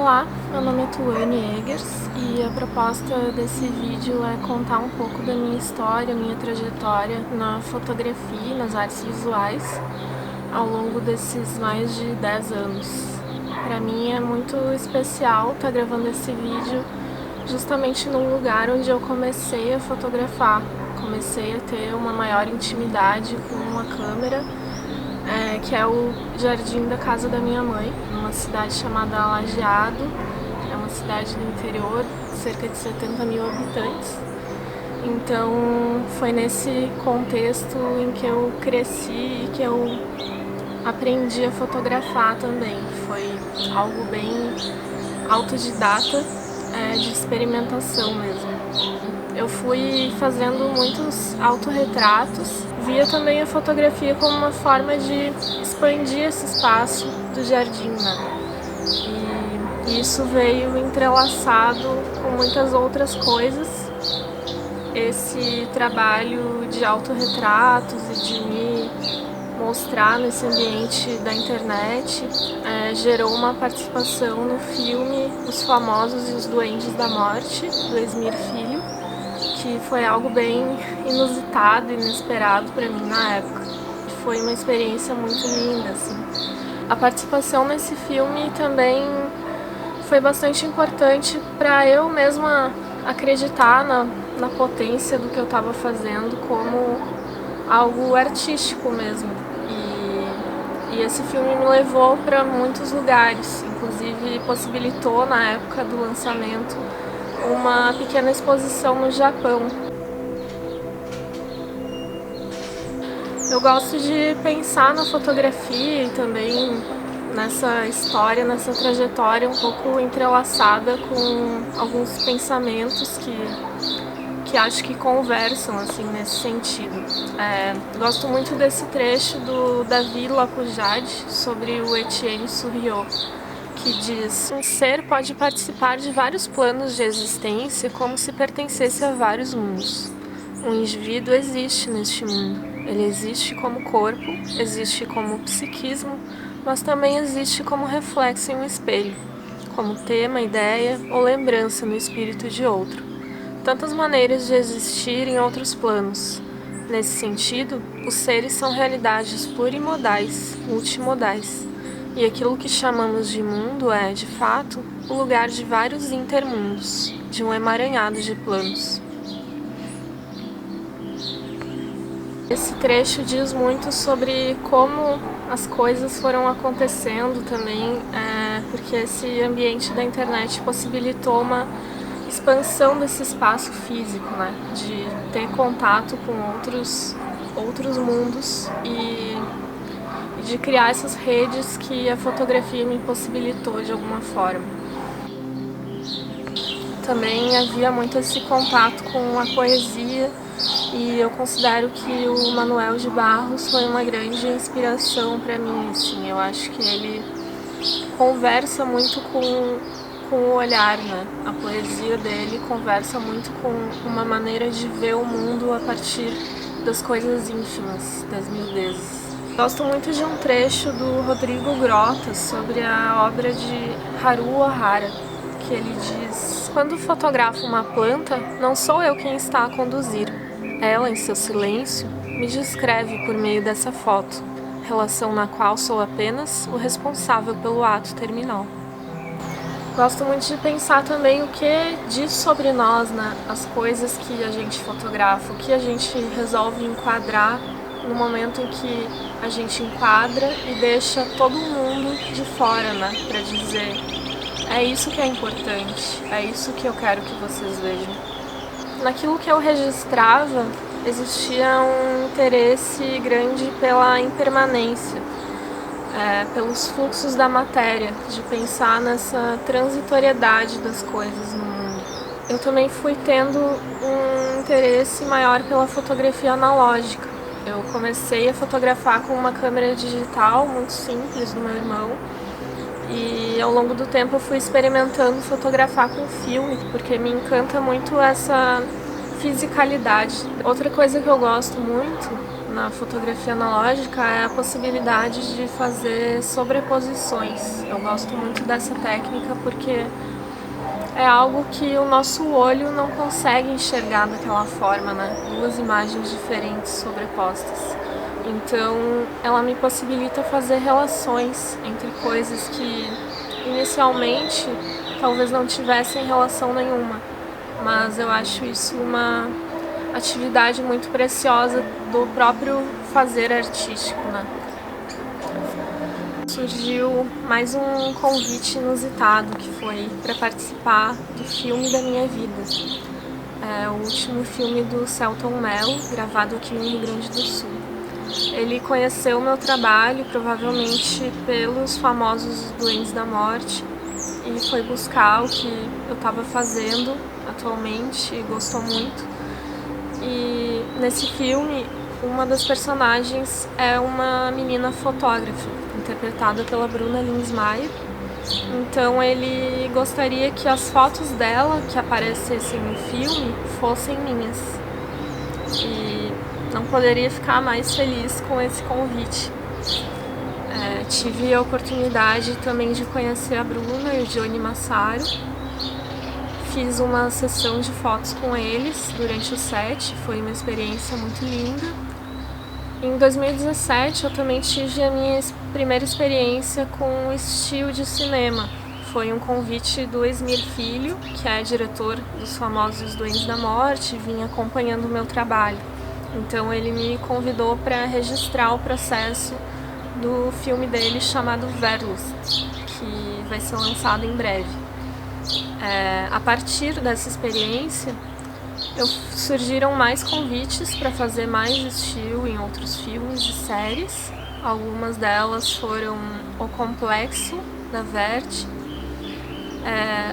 Olá, meu nome é Tuane Eggers e a proposta desse vídeo é contar um pouco da minha história, minha trajetória na fotografia e nas artes visuais ao longo desses mais de 10 anos. Para mim é muito especial estar gravando esse vídeo justamente num lugar onde eu comecei a fotografar, comecei a ter uma maior intimidade com uma câmera, que é o jardim da casa da minha mãe, numa cidade chamada Lajeado, que é uma cidade do interior, cerca de 70 mil habitantes. Então foi nesse contexto em que eu cresci e que eu aprendi a fotografar também. Foi algo bem autodidata, de experimentação mesmo. Eu fui fazendo muitos autorretratos, via também a fotografia como uma forma de expandir esse espaço do jardim, né? E isso veio entrelaçado com muitas outras coisas. Esse trabalho de autorretratos e de me mostrar nesse ambiente da internet gerou uma participação no filme Os Famosos e os Duendes da Morte, do Esmir Filho, que foi algo bem inusitado e inesperado para mim na época. Foi uma experiência muito linda, assim. A participação nesse filme também foi bastante importante para eu mesma acreditar na potência do que eu estava fazendo como algo artístico mesmo. E esse filme me levou para muitos lugares, inclusive possibilitou na época do lançamento uma pequena exposição no Japão. Eu gosto de pensar na fotografia e também nessa história, nessa trajetória um pouco entrelaçada com alguns pensamentos que acho que conversam assim nesse sentido. Gosto muito desse trecho do Davi Lapujade sobre o Etienne Souriau, que diz: um ser pode participar de vários planos de existência como se pertencesse a vários mundos. Um indivíduo existe neste mundo. Ele existe como corpo, existe como psiquismo, mas também existe como reflexo em um espelho, como tema, ideia ou lembrança no espírito de outro. Tantas maneiras de existir em outros planos. Nesse sentido, os seres são realidades plurimodais, multimodais. E aquilo que chamamos de mundo é, de fato, o lugar de vários intermundos, de um emaranhado de planos. Esse trecho diz muito sobre como as coisas foram acontecendo também, porque esse ambiente da internet possibilitou uma expansão desse espaço físico, né? De ter contato com outros mundos e de criar essas redes que a fotografia me possibilitou de alguma forma. Também havia muito esse contato com a poesia e eu considero que o Manuel de Barros foi uma grande inspiração para mim, assim. Eu acho que ele conversa muito com o olhar, né? A poesia dele conversa muito com uma maneira de ver o mundo a partir das coisas ínfimas, das miudezas. Gosto muito de um trecho do Rodrigo Grota sobre a obra de Haruo Ohara, que ele diz: quando fotografo uma planta, não sou eu quem está a conduzir. Ela, em seu silêncio, me descreve por meio dessa foto, relação na qual sou apenas o responsável pelo ato terminal. Gosto muito de pensar também o que diz sobre nós, né? As coisas que a gente fotografa, o que a gente resolve enquadrar no momento em que a gente enquadra e deixa todo mundo de fora, né? Pra dizer, é isso que é importante, é isso que eu quero que vocês vejam. Naquilo que eu registrava, existia um interesse grande pela impermanência, pelos fluxos da matéria, de pensar nessa transitoriedade das coisas no mundo. Eu também fui tendo um interesse maior pela fotografia analógica. Eu comecei a fotografar com uma câmera digital muito simples do meu irmão e ao longo do tempo eu fui experimentando fotografar com filme, porque me encanta muito essa fisicalidade. Outra coisa que eu gosto muito na fotografia analógica é a possibilidade de fazer sobreposições. Eu gosto muito dessa técnica porque é algo que o nosso olho não consegue enxergar daquela forma, né? Duas imagens diferentes sobrepostas. Então, ela me possibilita fazer relações entre coisas que inicialmente talvez não tivessem relação nenhuma, mas eu acho isso uma atividade muito preciosa do próprio fazer artístico, né? Surgiu mais um convite inusitado, que foi para participar do filme da minha vida. É o último filme do Selton Mello, gravado aqui no Rio Grande do Sul. Ele conheceu o meu trabalho, provavelmente pelos famosos Duendes da Morte, e foi buscar o que eu estava fazendo atualmente e gostou muito. E nesse filme, uma das personagens é uma menina fotógrafa, interpretada pela Bruna Linsmeyer. Então ele gostaria que as fotos dela que aparecessem no filme fossem minhas. E não poderia ficar mais feliz com esse convite. Tive a oportunidade também de conhecer a Bruna e o Johnny Massaro. Fiz uma sessão de fotos com eles durante o set, foi uma experiência muito linda. Em 2017 eu também tive a minha primeira experiência com o estilo de cinema. Foi um convite do Esmir Filho, que é diretor dos famosos Duendes da Morte, e vinha acompanhando o meu trabalho. Então ele me convidou para registrar o processo do filme dele chamado Verlust, que vai ser lançado em breve. A partir dessa experiência, surgiram mais convites para fazer mais estilo em outros filmes e séries. Algumas delas foram O Complexo, da Verte,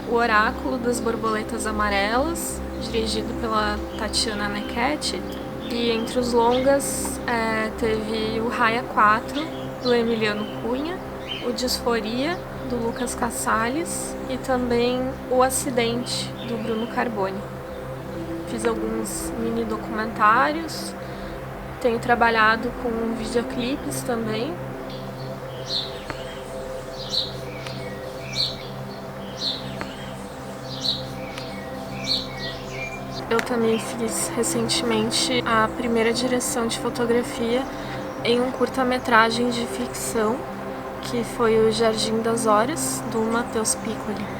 O Oráculo das Borboletas Amarelas, dirigido pela Tatiana Nechetti. E entre os longas teve o Raia 4, do Emiliano Cunha, o Disforia, do Lucas Casales, e também O Acidente, do Bruno Carboni. Fiz alguns mini documentários, tenho trabalhado com videoclipes também. Eu também fiz recentemente a primeira direção de fotografia em um curta-metragem de ficção, que foi o Jardim das Horas, do Matheus Piccoli.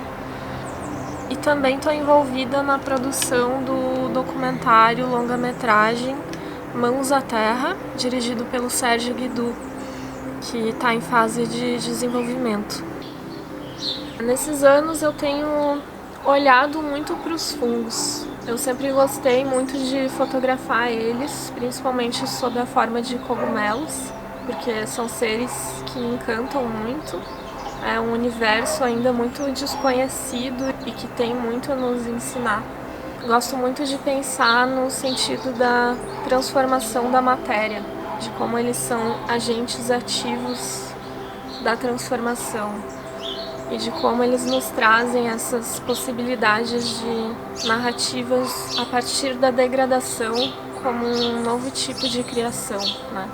E também estou envolvida na produção do documentário longa-metragem Mãos à Terra, dirigido pelo Sérgio Guidu, que está em fase de desenvolvimento. Nesses anos eu tenho olhado muito para os fungos. Eu sempre gostei muito de fotografar eles, principalmente sob a forma de cogumelos, porque são seres que encantam muito. É um universo ainda muito desconhecido e que tem muito a nos ensinar. Gosto muito de pensar no sentido da transformação da matéria, de como eles são agentes ativos da transformação e de como eles nos trazem essas possibilidades de narrativas a partir da degradação como um novo tipo de criação, né?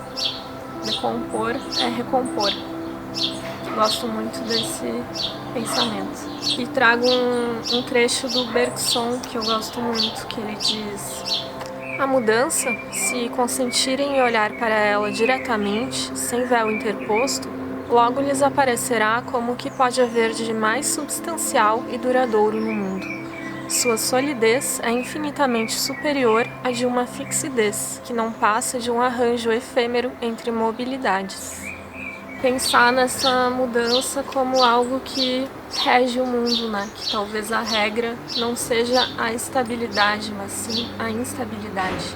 Decompor é recompor. Gosto muito desse pensamento. E trago um trecho do Bergson que eu gosto muito, que ele diz: a mudança, se consentirem em olhar para ela diretamente, sem véu interposto, logo lhes aparecerá como o que pode haver de mais substancial e duradouro no mundo. Sua solidez é infinitamente superior à de uma fixidez, que não passa de um arranjo efêmero entre mobilidades. Pensar nessa mudança como algo que rege o mundo, né? Que talvez a regra não seja a estabilidade, mas sim a instabilidade.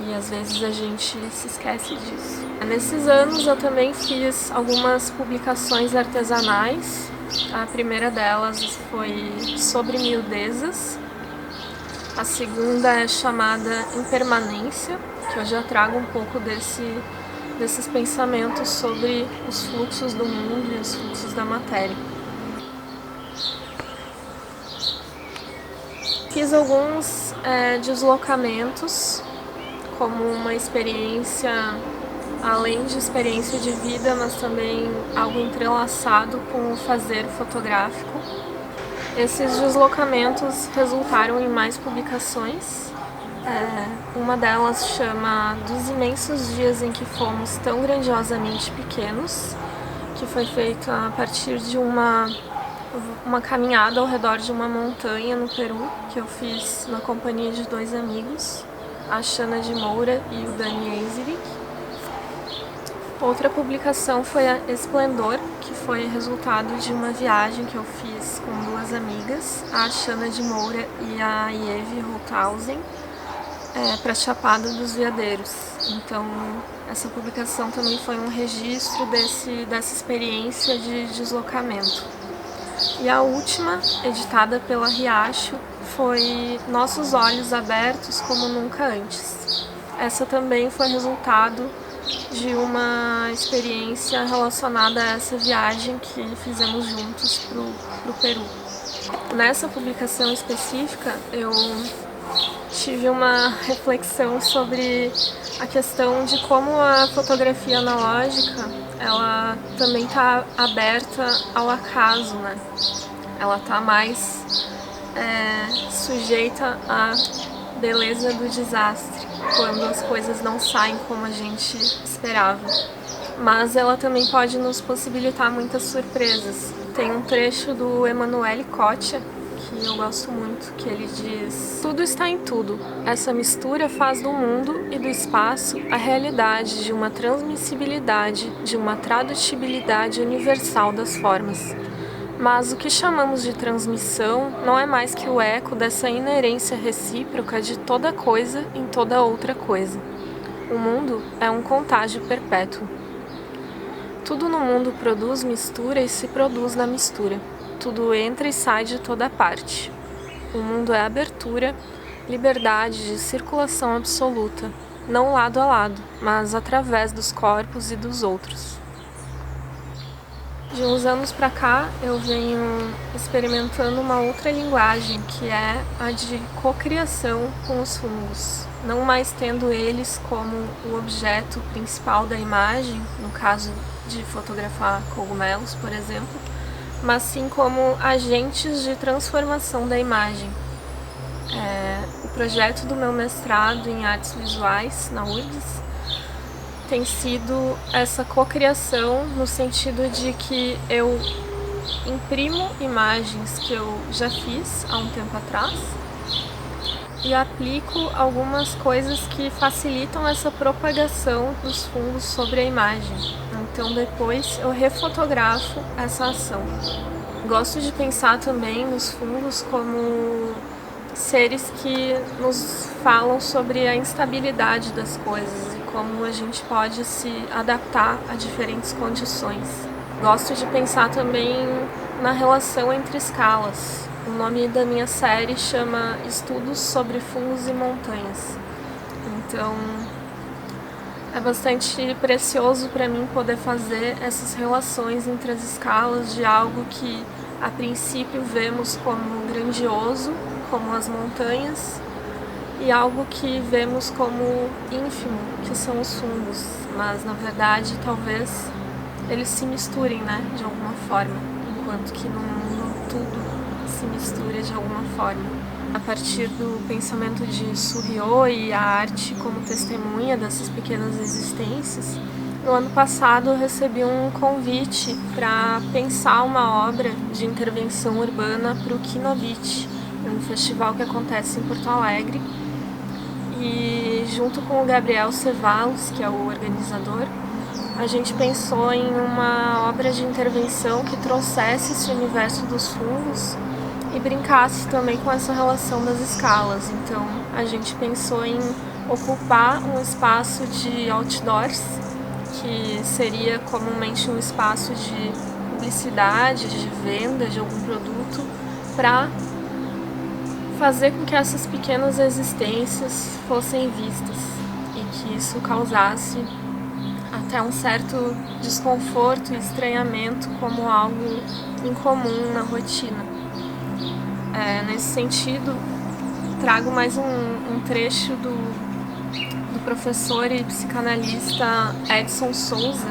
E às vezes a gente se esquece disso. Nesses anos eu também fiz algumas publicações artesanais. A primeira delas foi sobre miudezas. A segunda é chamada Impermanência, que eu já trago um pouco desses pensamentos sobre os fluxos do mundo e os fluxos da matéria. Fiz alguns deslocamentos como uma experiência, além de experiência de vida, mas também algo entrelaçado com o fazer fotográfico. Esses deslocamentos resultaram em mais publicações. Uma delas chama Dos Imensos Dias em que Fomos Tão Grandiosamente Pequenos, que foi feita a partir de uma caminhada ao redor de uma montanha no Peru, que eu fiz na companhia de 2 amigos, a Shana de Moura e o Dani Eiserick. Outra publicação foi a Esplendor, que foi resultado de uma viagem que eu fiz com 2 amigas, a Shana de Moura e a Ieve Rothausen, para a Chapada dos Veadeiros. Então, essa publicação também foi um registro dessa experiência de deslocamento. E a última, editada pela Riacho, foi Nossos Olhos Abertos Como Nunca Antes. Essa também foi resultado de uma experiência relacionada a essa viagem que fizemos juntos para o Peru. Nessa publicação específica, eu tive uma reflexão sobre a questão de como a fotografia analógica ela também está aberta ao acaso, né? Ela está mais sujeita à beleza do desastre, quando as coisas não saem como a gente esperava. Mas ela também pode nos possibilitar muitas surpresas. Tem um trecho do Emanuele Coccia, que eu gosto muito, que ele diz: tudo está em tudo. Essa mistura faz do mundo e do espaço a realidade de uma transmissibilidade, de uma tradutibilidade universal das formas. Mas o que chamamos de transmissão não é mais que o eco dessa inerência recíproca de toda coisa em toda outra coisa. O mundo é um contágio perpétuo. Tudo no mundo produz mistura e se produz na mistura. Tudo entra e sai de toda parte. O mundo é abertura, liberdade de circulação absoluta, não lado a lado, mas através dos corpos e dos outros. De uns anos para cá, eu venho experimentando uma outra linguagem, que é a de cocriação com os fungos. Não mais tendo eles como o objeto principal da imagem, no caso de fotografar cogumelos, por exemplo, mas sim como agentes de transformação da imagem. O projeto do meu mestrado em artes visuais, na URGS, tem sido essa cocriação no sentido de que eu imprimo imagens que eu já fiz há um tempo atrás e aplico algumas coisas que facilitam essa propagação dos fungos sobre a imagem. Então depois eu refotografo essa ação. Gosto de pensar também nos fungos como seres que nos falam sobre a instabilidade das coisas e como a gente pode se adaptar a diferentes condições. Gosto de pensar também na relação entre escalas. O nome da minha série chama Estudos sobre Fungos e Montanhas. Então, é bastante precioso para mim poder fazer essas relações entre as escalas de algo que a princípio vemos como grandioso, como as montanhas, e algo que vemos como ínfimo, que são os fungos. Mas na verdade talvez eles se misturem, né, de alguma forma, enquanto que no mundo tudo se mistura de alguma forma. A partir do pensamento de Surriot e a arte como testemunha dessas pequenas existências, no ano passado eu recebi um convite para pensar uma obra de intervenção urbana para o Kinobit, um festival que acontece em Porto Alegre. E junto com o Gabriel Cevallos, que é o organizador, a gente pensou em uma obra de intervenção que trouxesse esse universo dos fungos e brincasse também com essa relação das escalas. Então a gente pensou em ocupar um espaço de outdoors, que seria comumente um espaço de publicidade, de venda de algum produto, para fazer com que essas pequenas existências fossem vistas e que isso causasse até um certo desconforto e estranhamento como algo incomum na rotina. Nesse sentido, trago mais um trecho do professor e psicanalista Edson Souza,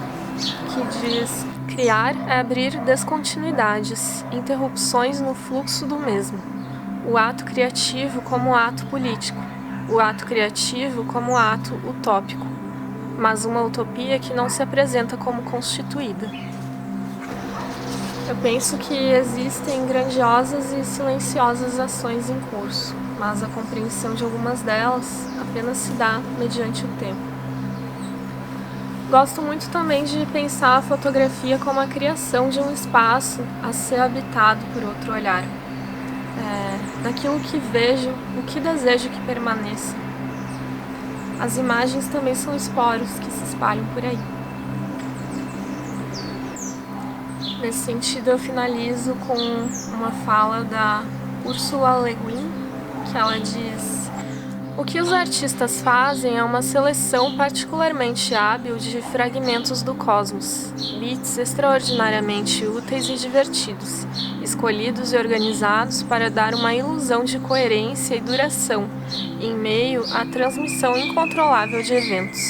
que diz: criar é abrir descontinuidades, interrupções no fluxo do mesmo. O ato criativo como ato político, o ato criativo como ato utópico, mas uma utopia que não se apresenta como constituída. Eu penso que existem grandiosas e silenciosas ações em curso, mas a compreensão de algumas delas apenas se dá mediante o tempo. Gosto muito também de pensar a fotografia como a criação de um espaço a ser habitado por outro olhar. Daquilo que vejo, o que desejo que permaneça. As imagens também são esporos que se espalham por aí. Nesse sentido, eu finalizo com uma fala da Ursula Le Guin, que ela diz: o que os artistas fazem é uma seleção particularmente hábil de fragmentos do cosmos, bits extraordinariamente úteis e divertidos, escolhidos e organizados para dar uma ilusão de coerência e duração em meio à transmissão incontrolável de eventos.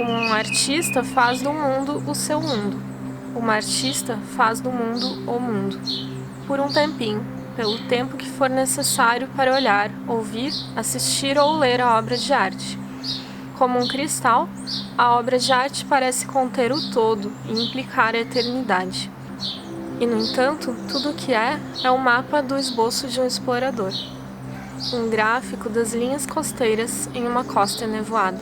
Um artista faz do mundo o seu mundo. Uma artista faz do mundo o mundo. Por um tempinho, pelo tempo que for necessário para olhar, ouvir, assistir ou ler a obra de arte. Como um cristal, a obra de arte parece conter o todo e implicar a eternidade. E, no entanto, tudo o que é um mapa do esboço de um explorador. Um gráfico das linhas costeiras em uma costa enevoada.